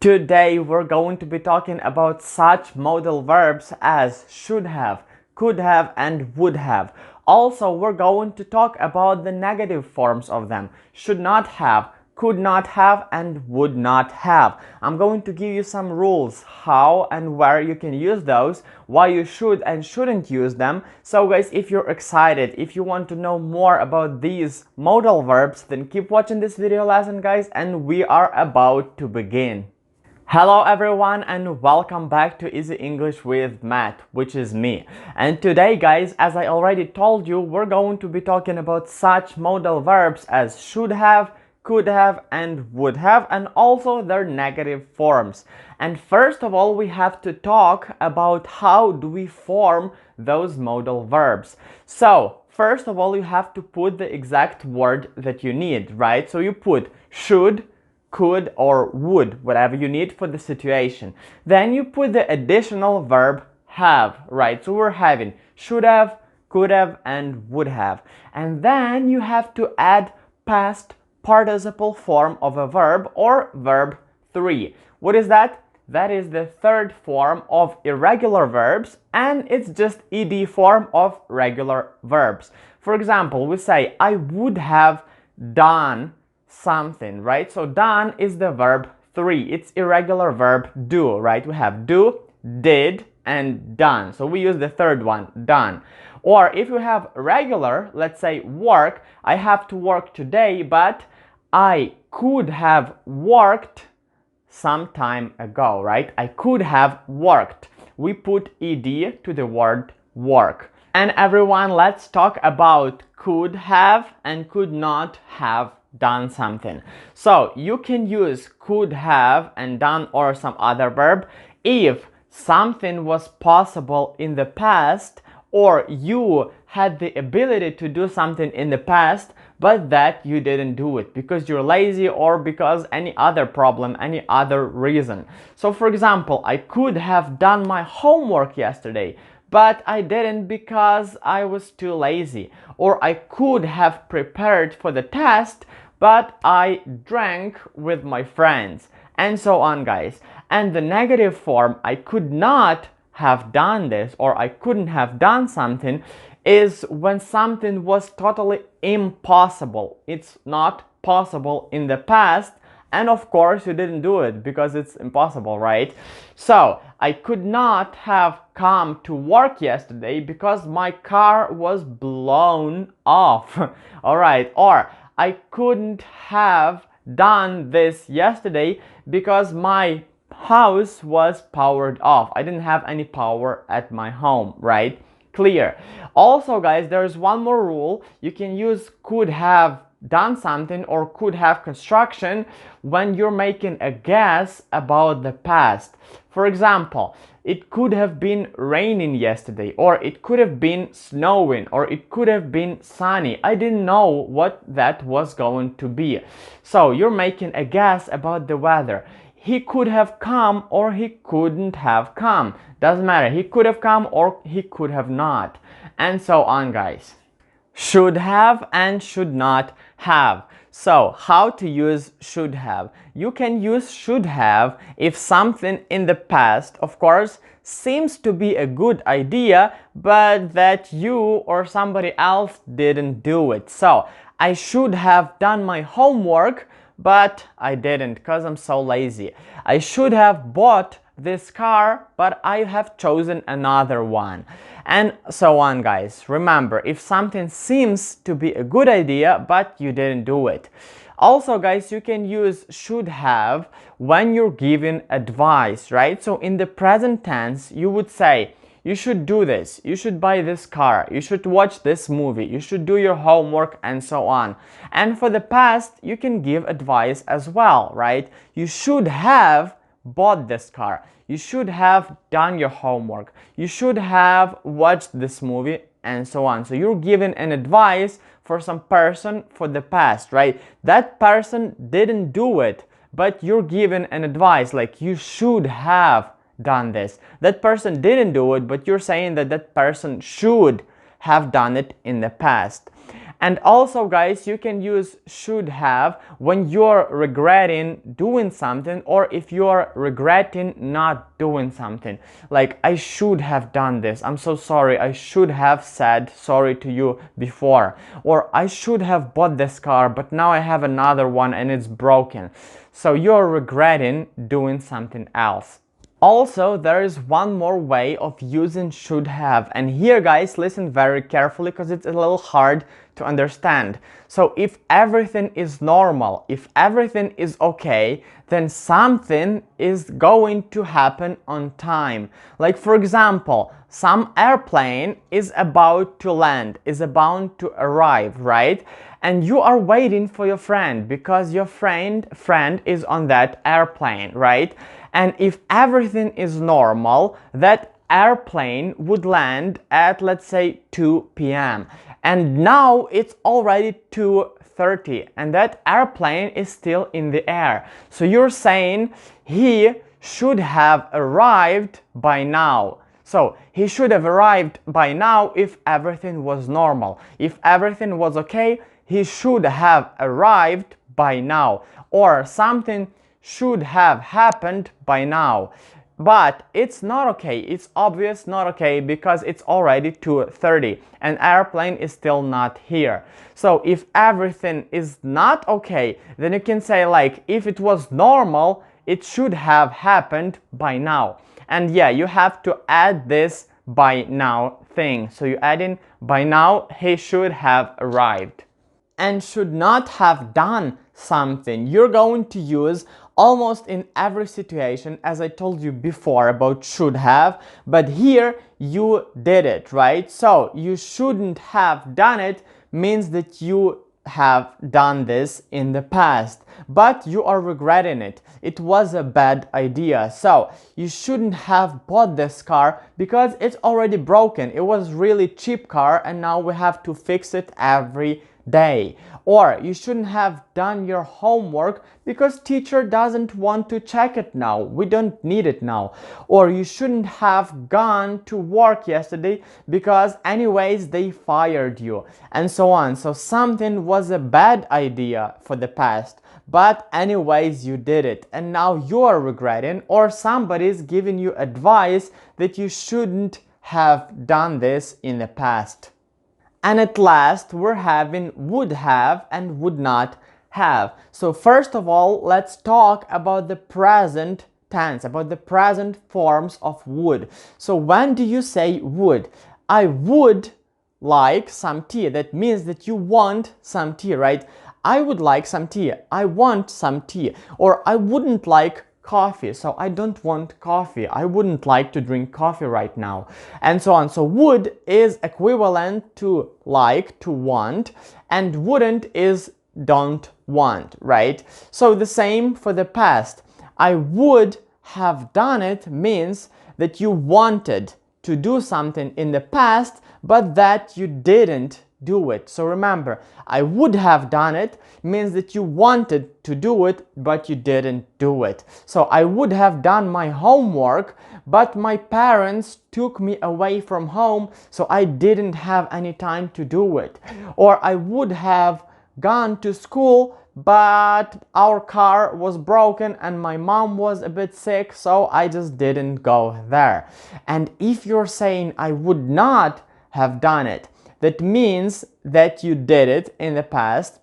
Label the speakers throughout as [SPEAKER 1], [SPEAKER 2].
[SPEAKER 1] Today we're going to be talking about such modal verbs as should have, could have, and would have. Also, we're going to talk about the negative forms of them: should not have, could not have, and would not have. I'm going to give you some rules how and where you can use those, why you should and shouldn't use them. So guys, if you're excited, if you want to know more about these modal verbs, then keep watching this video lesson, guys, and we are about to begin. Hello everyone and welcome back to Easy English with Matt, which is me. And today, guys, as I already told you, we're going to be talking about such modal verbs as should have, could have, and would have, and also their negative forms. And first of all, we have to talk about how do we form those modal verbs. So first of all, you have to put the exact word that you need, right? So you put should, could, or would, whatever you need for the situation. Then you put the additional verb have, right? So we're having should have, could have, and would have. And then you have to add past participle form of a verb, or verb 3. What is that? That is the third form of irregular verbs, and it's just ed form of regular verbs. For example, we say I would have done something, right? So done is the verb 3. It's irregular verb do, right? We have do, did, and done. So we use the third one, done. Or if you have regular, let's say work, I have to work today, but I could have worked some time ago, right? I could have worked. We put ed to the word work. And everyone, let's talk about could have and could not have done something. So you can use could have and done or some other verb if something was possible in the past, or you had the ability to do something in the past but that you didn't do it because you're lazy or because any other problem, any other reason. So for example, I could have done my homework yesterday, but I didn't because I was too lazy. Or I could have prepared for the test, but I drank with my friends, and so on, guys. And the negative form, I could not have done this, or I couldn't have done something, is when something was totally impossible. It's not possible in the past, and of course you didn't do it because it's impossible, right? So I could not have come to work yesterday because my car was blown off. All right. Or I couldn't have done this yesterday because my house was powered off. I didn't have any power at my home, right? Clear. Also, guys, there's one more rule. You can use could have done something or could have construction when you're making a guess about the past. For example, it could have been raining yesterday, or it could have been snowing, or it could have been sunny. I didn't know what that was going to be. So you're making a guess about the weather. He could have come or he couldn't have come. Doesn't matter. He could have come or he could have not. And so on, guys. Should have and should not have. So how to use should have? You can use should have if something in the past, of course, seems to be a good idea, but that you or somebody else didn't do it. So I should have done my homework, but I didn't because I'm so lazy. I should have bought this car, but I have chosen another one. And so on, guys. Remember, if something seems to be a good idea, but you didn't do it. Also, guys, you can use should have when you're giving advice, right? So in the present tense, you would say, you should do this, you should buy this car, you should watch this movie, you should do your homework, and so on. And for the past, you can give advice as well, right? You should have bought this car, you should have done your homework, you should have watched this movie, and so on. So you're giving an advice for some person for the past, right? That person didn't do it, but you're giving an advice like you should have done this. That person didn't do it, but you're saying that that person should have done it in the past. And also, guys, you can use should have when you're regretting doing something, or if you're regretting not doing something. Like, I should have done this. I'm so sorry. I should have said sorry to you before. Or I should have bought this car, but now I have another one and it's broken. So you're regretting doing something else. Also, there is one more way of using should have, and here, guys, listen very carefully because it's a little hard to understand. So if everything is normal, if everything is okay, then something is going to happen on time. Like, for example, some airplane is about to land, is about to arrive, right? And you are waiting for your friend because your friend is on that airplane, right? And if everything is normal, that airplane would land at, let's say, 2 p.m. And now it's already 2:30 and that airplane is still in the air. So you're saying he should have arrived by now. So he should have arrived by now if everything was normal. If everything was okay, he should have arrived by now. Or something should have happened by now. But it's not okay. It's obvious not okay because it's already 2:30 and airplane is still not here. So if everything is not okay, then you can say, like, if it was normal, it should have happened by now. And yeah, you have to add this by now thing. So you add in by now, he should have arrived. And should not have done something, you're going to use almost in every situation, as I told you before about should have, but here you did it, right? So you shouldn't have done it means that you have done this in the past, but you are regretting it. It was a bad idea. So you shouldn't have bought this car because it's already broken. It was really cheap car and now we have to fix it every day. Or you shouldn't have done your homework because teacher doesn't want to check it now. We don't need it now. Or you shouldn't have gone to work yesterday because anyways they fired you, and so on. So something was a bad idea for the past, but anyways you did it and now you're regretting, or somebody's giving you advice that you shouldn't have done this in the past. And at last, we're having would have and would not have. So first of all, let's talk about the present tense, about the present forms of would. So when do you say would? I would like some tea. That means that you want some tea, right? I would like some tea. I want some tea. Or I wouldn't like coffee, so I don't want coffee. I wouldn't like to drink coffee right now, and so on. So would is equivalent to like, to want, and wouldn't is don't want, right? So the same for the past. I would have done it means that you wanted to do something in the past, but that you didn't do it. So remember, I would have done it means that you wanted to do it, but you didn't do it. So I would have done my homework, but my parents took me away from home, so I didn't have any time to do it. Or I would have gone to school, but our car was broken and my mom was a bit sick, so I just didn't go there. And if you're saying I would not have done it, that means that you did it in the past,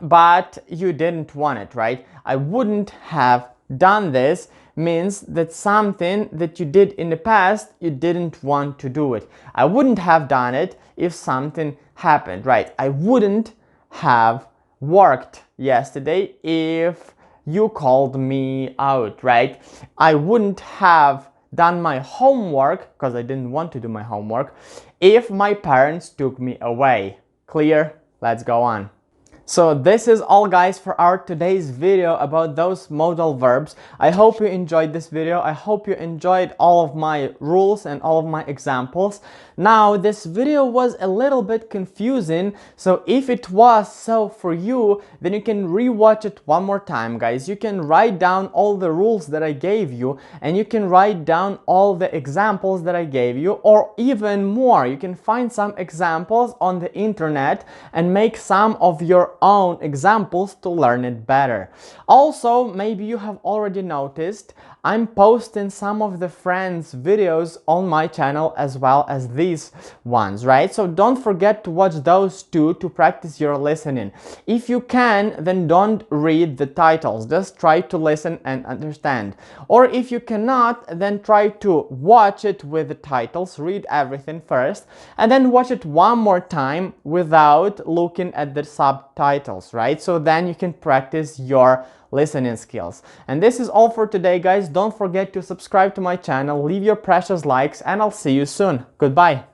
[SPEAKER 1] but you didn't want it, right? I wouldn't have done this means that something that you did in the past, you didn't want to do it. I wouldn't have done it if something happened, right? I wouldn't have worked yesterday if you called me out, right? I wouldn't have done my homework because I didn't want to do my homework if my parents took me away. Clear? Let's go on. So this is all, guys, for our today's video about those modal verbs. I hope you enjoyed this video. I hope you enjoyed all of my rules and all of my examples. Now, this video was a little bit confusing, so if it was so for you, then you can rewatch it one more time, guys. You can write down all the rules that I gave you, and you can write down all the examples that I gave you, or even more. You can find some examples on the internet and make some of your own examples to learn it better. Also, maybe you have already noticed, I'm posting some of the friends' videos on my channel as well as these ones, right? So don't forget to watch those too to practice your listening. If you can, then don't read the titles, just try to listen and understand. Or if you cannot, then try to watch it with the titles, read everything first, and then watch it one more time without looking at the subtitles, right? So then you can practice your listening skills. And this is all for today, guys. Don't forget to subscribe to my channel, leave your precious likes, and I'll see you soon. Goodbye.